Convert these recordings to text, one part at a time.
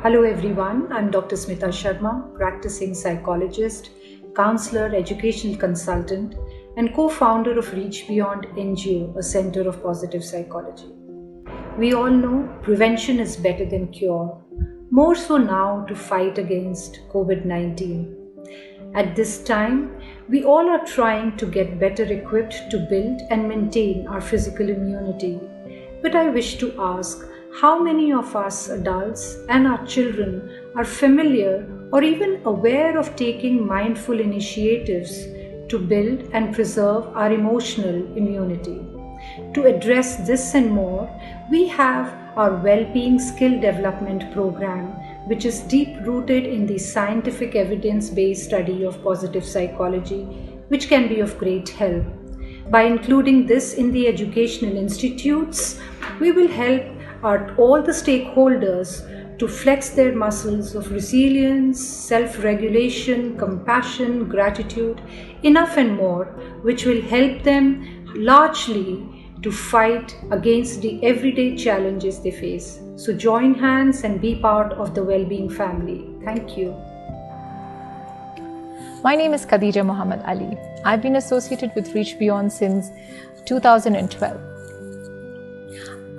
Hello everyone, I'm Dr. Smita Sharma, practicing psychologist, counselor, educational consultant, and co-founder of BeYond NGO, a center of positive psychology. We all know prevention is better than cure, more so now to fight against COVID-19. At this time, we all are trying to get better equipped to build and maintain our physical immunity. But I wish to ask, how many of us adults and our children are familiar or even aware of taking mindful initiatives to build and preserve our emotional immunity? To address this and more, we have our WellBeing skill development program, which is deep-rooted in the scientific evidence-based study of positive psychology, which can be of great help. By including this in the educational institutes, we will help all the stakeholders to flex their muscles of resilience, self-regulation, compassion, gratitude, enough and more, which will help them largely to fight against the everyday challenges they face. So join hands and be part of the WellBeing family. Thank you. My name is Khadija Muhammad Ali. I've been associated with Reach Beyond since 2012.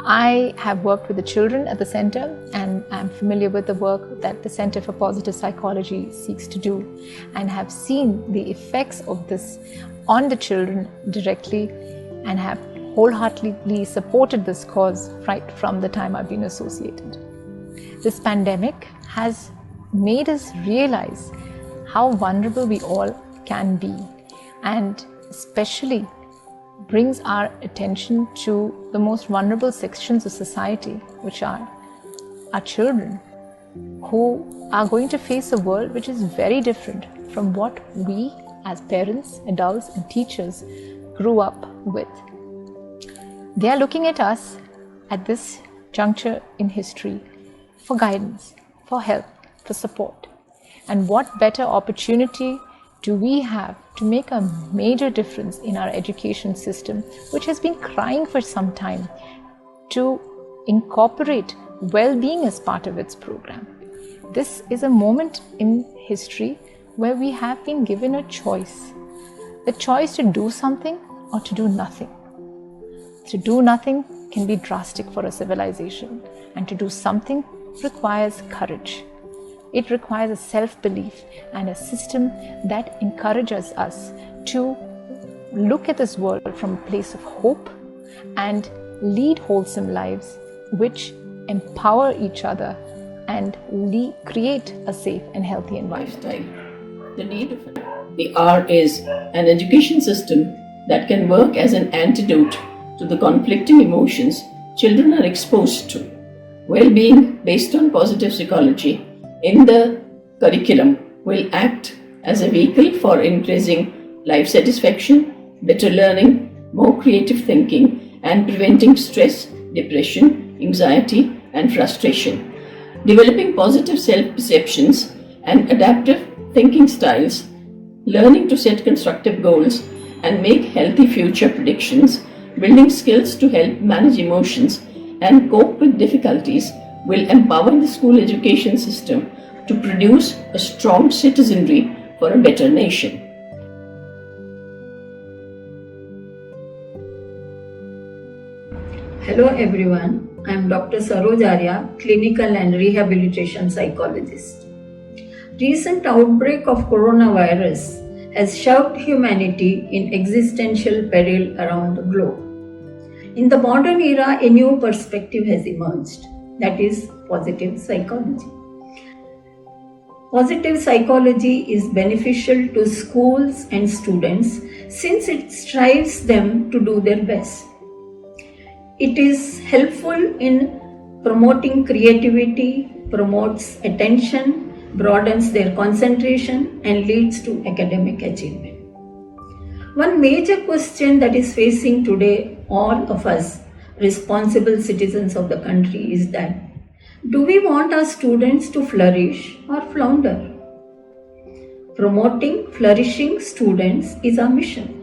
I have worked with the children at the center and I'm familiar with the work that the Center for Positive Psychology seeks to do and have seen the effects of this on the children directly and have wholeheartedly supported this cause right from the time I've been associated. This pandemic has made us realize how vulnerable we all can be and especially brings our attention to the most vulnerable sections of society, which are our children, who are going to face a world which is very different from what we as parents, adults and teachers grew up with. They are looking at us at this juncture in history for guidance, for help, for support. And what better opportunity do we have to make a major difference in our education system, which has been crying for some time to incorporate well-being as part of its program. This is a moment in history where we have been given a choice. The choice to do something or to do nothing. To do nothing can be drastic for a civilization, and to do something requires courage. It requires a self-belief and a system that encourages us to look at this world from a place of hope and lead wholesome lives which empower each other and create a safe and healthy environment. The need of the R is an education system that can work as an antidote to the conflicting emotions children are exposed to. Well-being based on positive psychology in the curriculum will act as a vehicle for increasing life satisfaction, better learning, more creative thinking, and preventing stress, depression, anxiety, and frustration. Developing positive self-perceptions and adaptive thinking styles, learning to set constructive goals and make healthy future predictions, building skills to help manage emotions and cope with difficulties will empower the school education system to produce a strong citizenry for a better nation. Hello everyone, I am Dr. Saroj Arya, clinical and rehabilitation psychologist. Recent outbreak of coronavirus has shoved humanity in existential peril around the globe. In the modern era, a new perspective has emerged, that is positive psychology. Positive psychology is beneficial to schools and students since it strives them to do their best. It is helpful in promoting creativity, promotes attention, broadens their concentration, and leads to academic achievement. One major question that is facing today all of us, responsible citizens of the country, is that do we want our students to flourish or flounder? Promoting flourishing students is our mission.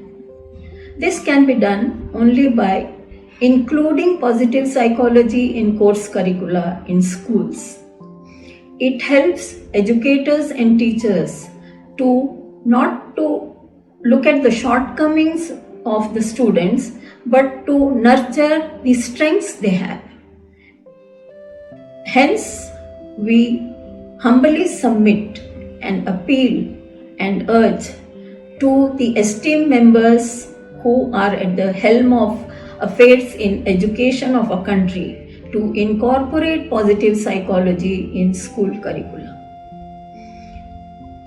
This can be done only by including positive psychology in course curricula in schools. It helps educators and teachers to not to look at the shortcomings of the students, but to nurture the strengths they have. Hence, we humbly submit and appeal and urge to the esteemed members who are at the helm of affairs in education of our country to incorporate positive psychology in school curricula.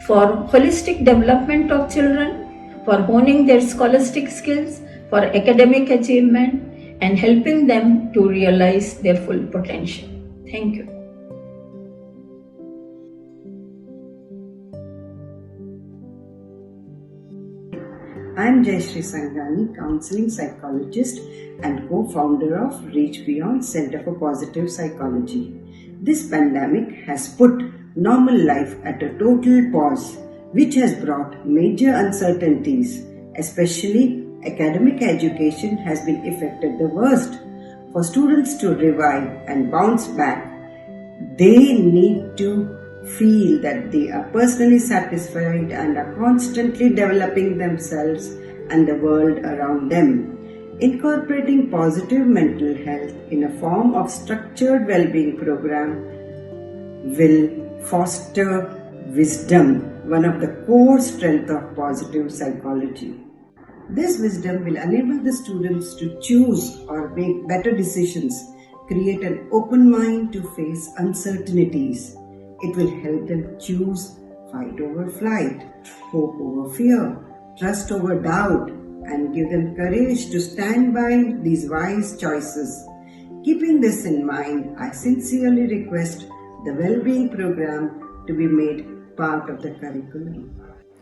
For holistic development of children, for honing their scholastic skills, for academic achievement, and helping them to realize their full potential. Thank you. I am Jayashree Sanghani, counseling psychologist and co-founder of Reach Beyond Center for Positive Psychology. This pandemic has put normal life at a total pause, which has brought major uncertainties, especially academic education has been affected the worst. For students to revive and bounce back, they need to feel that they are personally satisfied and are constantly developing themselves and the world around them. Incorporating positive mental health in a form of structured well-being program will foster wisdom, one of the core strengths of positive psychology. This wisdom will enable the students to choose or make better decisions, create an open mind to face uncertainties. It will help them choose fight over flight, hope over fear, trust over doubt, and give them courage to stand by these wise choices. Keeping this in mind, I sincerely request the well-being program to be made part of the curriculum.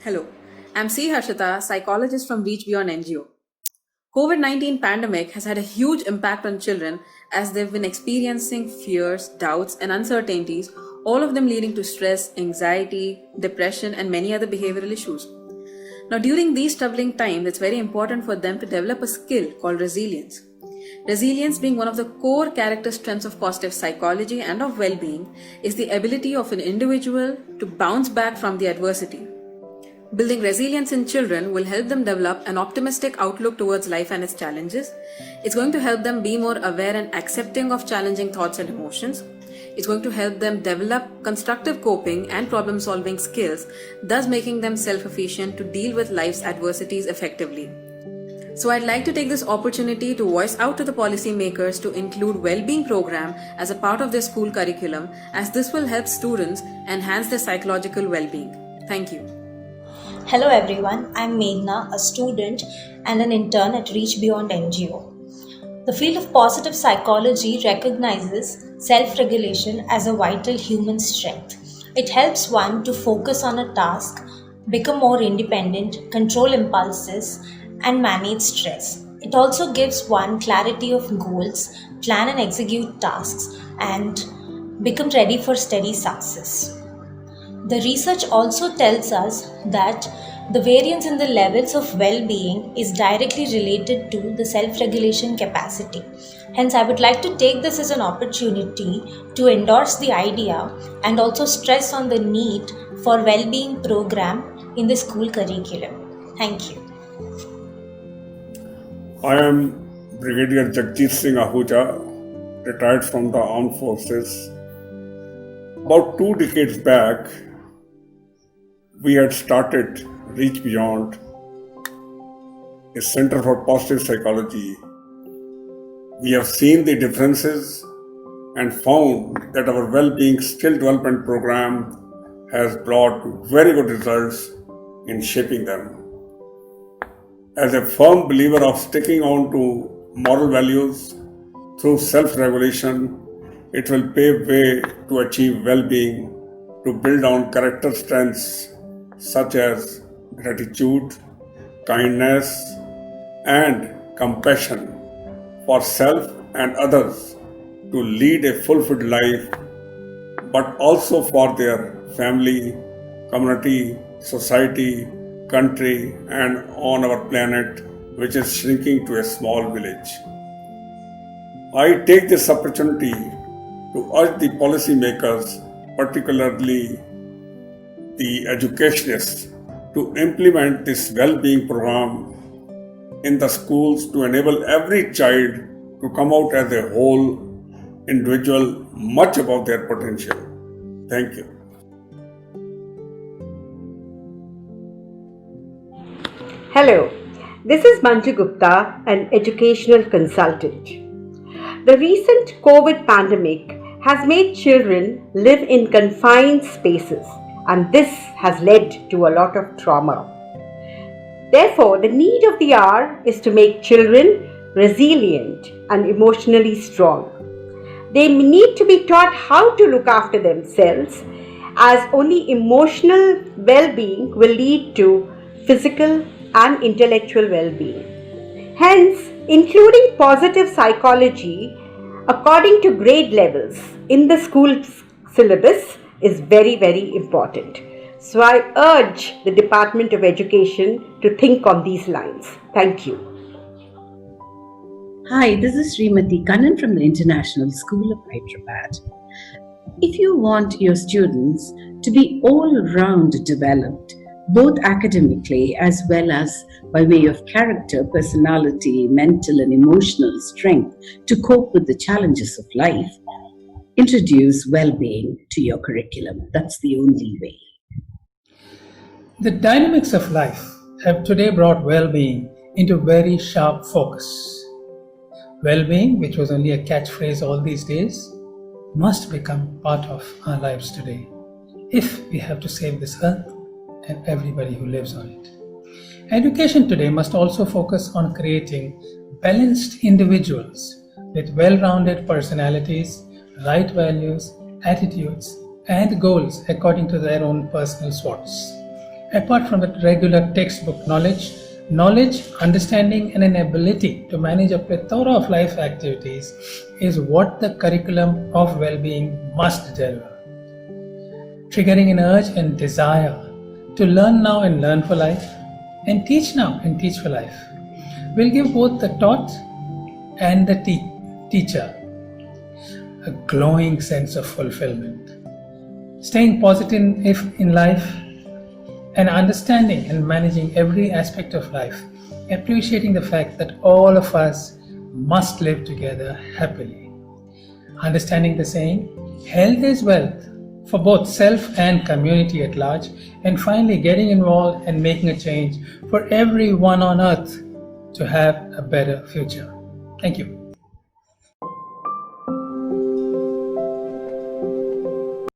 Hello, I'm C. Harshita, psychologist from Reach BeYond NGO. COVID-19 pandemic has had a huge impact on children as they've been experiencing fears, doubts, and uncertainties, all of them leading to stress, anxiety, depression, and many other behavioral issues. Now, during these troubling times, it's very important for them to develop a skill called resilience. Resilience, being one of the core character strengths of positive psychology and of well-being, is the ability of an individual to bounce back from the adversity. Building resilience in children will help them develop an optimistic outlook towards life and its challenges. It's going to help them be more aware and accepting of challenging thoughts and emotions. It's going to help them develop constructive coping and problem-solving skills, thus making them self-efficient to deal with life's adversities effectively. So I'd like to take this opportunity to voice out to the policymakers to include well-being program as a part of their school curriculum, as this will help students enhance their psychological well-being. Thank you. Hello everyone, I'm Meghna, a student and an intern at Reach BeYond NGO. The field of positive psychology recognizes self-regulation as a vital human strength. It helps one to focus on a task, become more independent, control impulses, and manage stress. It also gives one clarity of goals, plan and execute tasks, and become ready for steady success. The research also tells us that the variance in the levels of well-being is directly related to the self-regulation capacity. Hence, I would like to take this as an opportunity to endorse the idea and also stress on the need for well-being program in the school curriculum. Thank you. I am Brigadier Jagjit Singh Ahuja, retired from the Armed Forces. About 2 decades back, we had started Reach Beyond, a center for positive psychology. We have seen the differences and found that our well-being skill development program has brought very good results in shaping them. As a firm believer of sticking on to moral values through self-regulation, it will pave way to achieve well-being, to build on character strengths such as gratitude, kindness, and compassion for self and others, to lead a fulfilled life, but also for their family, community, society, country, and on our planet, which is shrinking to a small village. I take this opportunity to urge the policymakers, particularly the educationists, to implement this well-being program in the schools to enable every child to come out as a whole individual, much above their potential. Thank you. Hello, this is Manju Gupta, an educational consultant. The recent COVID pandemic has made children live in confined spaces, and this has led to a lot of trauma. Therefore, the need of the hour is to make children resilient and emotionally strong. They need to be taught how to look after themselves, as only emotional well-being will lead to physical and intellectual well-being. Hence, including positive psychology according to grade levels in the school syllabus is very, very important. So I urge the Department of Education to think on these lines. Thank you. Hi, this is Srimati Kannan from the International School of Hyderabad. If you want your students to be all-round developed, both academically as well as by way of character, personality, mental and emotional strength to cope with the challenges of life, introduce well-being to your curriculum. That's the only way. The dynamics of life have today brought well-being into very sharp focus. Well-being, which was only a catchphrase all these days, must become part of our lives today if we have to save this earth and everybody who lives on it. Education today must also focus on creating balanced individuals with well-rounded personalities, right values, attitudes, and goals according to their own personal SWOTs. Apart from the regular textbook knowledge, understanding, and an ability to manage a plethora of life activities is what the curriculum of well-being must deliver. Triggering an urge and desire to learn now and learn for life, and teach now and teach for life, will give both the taught and the teacher a glowing sense of fulfillment. Staying positive in life and understanding and managing every aspect of life, appreciating the fact that all of us must live together happily. Understanding the saying, health is wealth, for both self and community at large, and finally getting involved and making a change for everyone on earth to have a better future. Thank you.